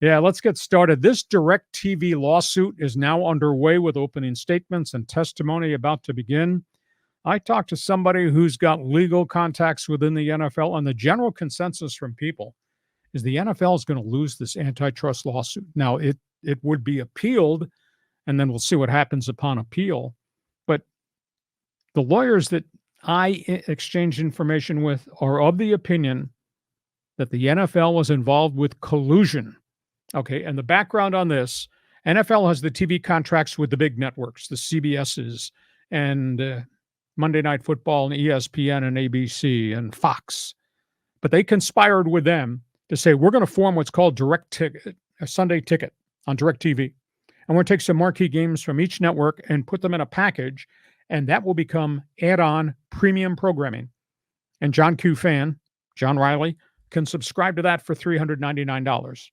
Yeah, let's get started. This DirecTV lawsuit is now underway with opening statements and testimony about to begin. I talked to somebody who's got legal contacts within the NFL, and the general consensus from people is the NFL is going to lose this antitrust lawsuit. Now, it would be appealed, and then we'll see what happens upon appeal. But the lawyers that I exchanged information with are of the opinion that the NFL was involved with collusion. Okay, and the background on this, NFL has the TV contracts with the big networks, the CBSs and Monday Night Football and ESPN and ABC and Fox. But they conspired with them to say, we're going to form what's called Direct Ticket, a Sunday Ticket on DirecTV. And we're going to take some marquee games from each network and put them in a package, and that will become add-on premium programming. And John Q. fan, John Riley, can subscribe to that for $399.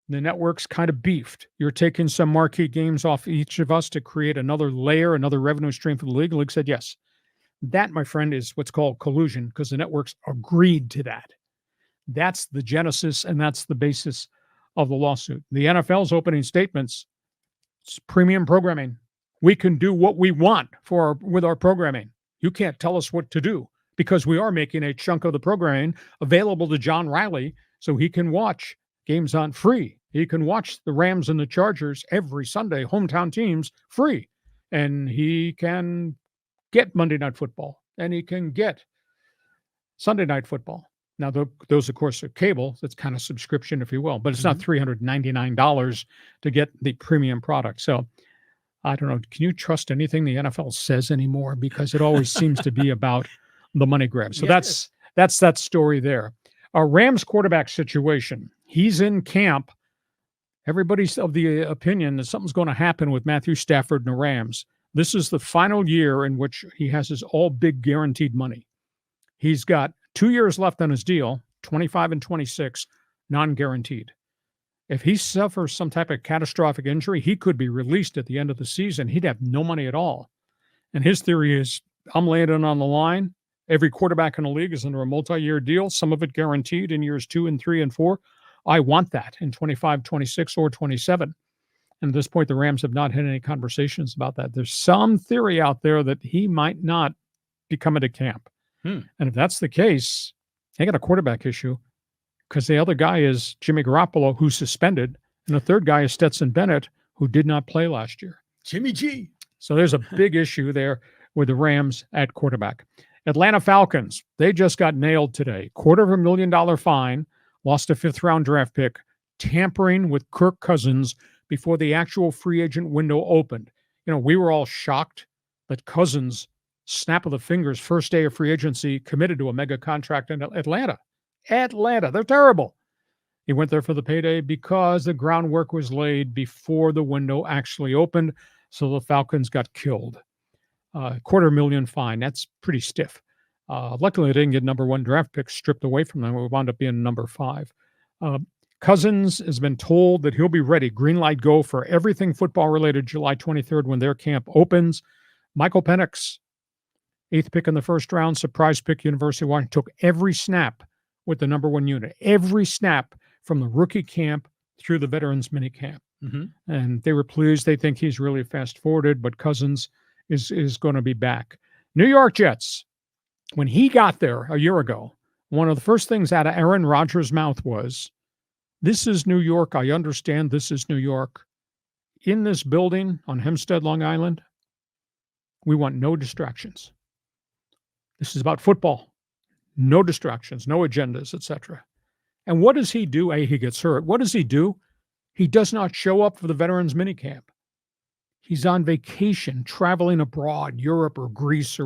The network's kind of beefed. You're taking some marquee games off each of us to create another layer, another revenue stream for the league. The league said yes. That, my friend, is what's called collusion because the networks agreed to that. That's the genesis, and that's the basis of the lawsuit. The NFL's opening statements, it's premium programming. We can do what we want with our programming. You can't tell us what to do because we are making a chunk of the programming available to John Riley so he can watch games on free. He can watch the Rams and the Chargers every Sunday, hometown teams, free. And he can get Monday Night Football, and he can get Sunday Night Football. Now, those, of course, are cable. That's kind of subscription, if you will. But it's not $399 to get the premium product. So, I don't know. Can you trust anything the NFL says anymore? Because it always seems to be about the money grab. So that's that story there. Our Rams quarterback situation. He's in camp. Everybody's of the opinion that something's going to happen with Matthew Stafford and the Rams. This is the final year in which he has his all big guaranteed money. He's got 2 years left on his deal, 25 and 26, non-guaranteed. If he suffers some type of catastrophic injury, he could be released at the end of the season. He'd have no money at all. And his theory is, I'm laying it on the line. Every quarterback in the league is under a multi-year deal, some of it guaranteed in years 2 and 3 and 4. I want that in 25, 26, or 27. And at this point, the Rams have not had any conversations about that. There's some theory out there that he might not be coming to camp. And if that's the case, they got a quarterback issue because the other guy is Jimmy Garoppolo, who's suspended, and the third guy is Stetson Bennett, who did not play last year. Jimmy G. So there's a big issue there with the Rams at quarterback. Atlanta Falcons, they just got nailed today. $250,000 fine, lost a 5th-round draft pick, tampering with Kirk Cousins before the actual free agent window opened. You know, we were all shocked that Cousins, snap of the fingers, first day of free agency, committed to a mega contract in Atlanta. Atlanta, they're terrible. He went there for the payday because the groundwork was laid before the window actually opened, so the Falcons got killed. $250,000 fine. That's pretty stiff. Luckily, they didn't get number 1 draft pick stripped away from them. We wound up being number 5. Cousins has been told that he'll be ready. Green light go for everything football related July 23rd when their camp opens. Michael Penix, 8th pick in the first round, surprise pick, University of Washington, took every snap with the number 1 unit, every snap from the rookie camp through the veterans mini camp. And they were pleased. They think he's really fast forwarded, but Cousins is going to be back. New York Jets, when he got there a year ago, one of the first things out of Aaron Rodgers' mouth was, this is New York. I understand this is New York. In this building on Hempstead, Long Island, we want no distractions. This is about football. No distractions, no agendas, etc. And what does he do? He gets hurt. What does he do? He does not show up for the veterans minicamp. He's on vacation, traveling abroad, Europe or Greece,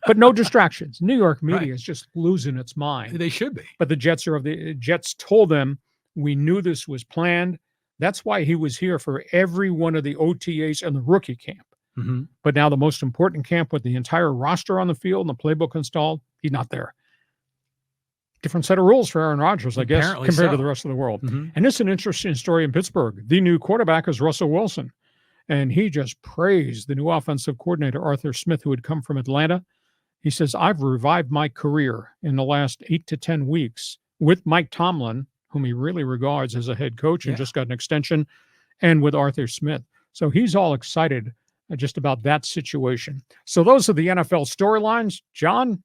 but no distractions. New York media is just losing its mind. They should be. But the Jets told them, we knew this was planned. That's why he was here for every one of the OTAs and the rookie camp. But now the most important camp with the entire roster on the field and the playbook installed, he's not there. Different set of rules for Aaron Rodgers, I guess, compared to the rest of the world. And this is an interesting story in Pittsburgh. The new quarterback is Russell Wilson. And he just praised the new offensive coordinator, Arthur Smith, who had come from Atlanta. He says, I've revived my career in the last 8 to 10 weeks with Mike Tomlin, whom he really regards as a head coach and just got an extension, and with Arthur Smith. So he's all excited just about that situation. So those are the NFL storylines. John,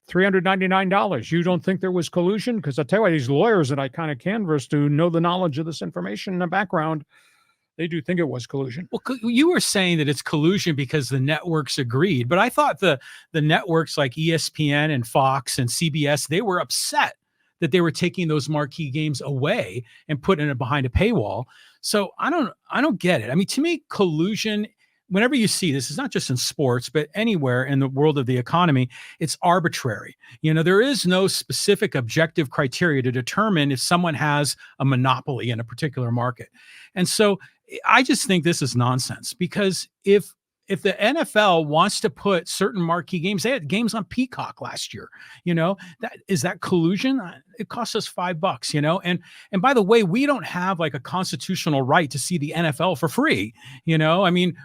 $399. You don't think there was collusion? Because I tell you what, these lawyers that I kind of canvassed who know the knowledge of this information in the background, they do think it was collusion. Well, you were saying that it's collusion because the networks agreed, but I thought the networks like ESPN and Fox and CBS, they were upset that they were taking those marquee games away and putting it behind a paywall. So I don't get it. I mean, to me, collusion, whenever you see this, it's not just in sports, but anywhere in the world of the economy, it's arbitrary. There is no specific objective criteria to determine if someone has a monopoly in a particular market. And so I just think this is nonsense, because if the NFL wants to put certain marquee games, they had games on Peacock last year, is that collusion? It costs us $5, and by the way, we don't have like a constitutional right to see the NFL for free. I mean,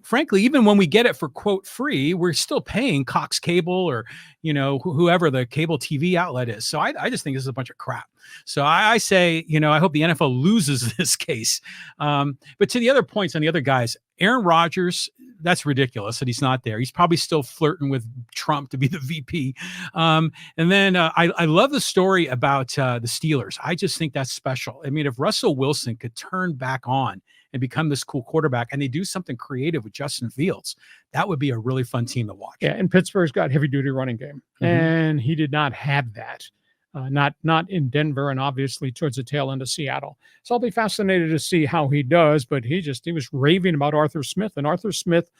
frankly, even when we get it for quote free, we're still paying Cox Cable or, whoever the cable TV outlet is. So I just think this is a bunch of crap. So I say, I hope the NFL loses this case. But to the other points on the other guys, Aaron Rodgers, that's ridiculous that he's not there. He's probably still flirting with Trump to be the VP. And then I love the story about the Steelers. I just think that's special. I mean, if Russell Wilson could turn back on and become this cool quarterback, and they do something creative with Justin Fields, that would be a really fun team to watch. Yeah, and Pittsburgh's got heavy-duty running game, and he did not have that. Not in Denver, and obviously towards the tail end of Seattle. So I'll be fascinated to see how he does, but he was raving about Arthur Smith, and Arthur Smith,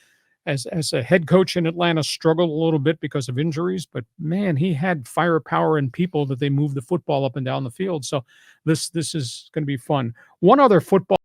as a head coach in Atlanta, struggled a little bit because of injuries, but man, he had firepower and people that they moved the football up and down the field. So this is going to be fun. One other football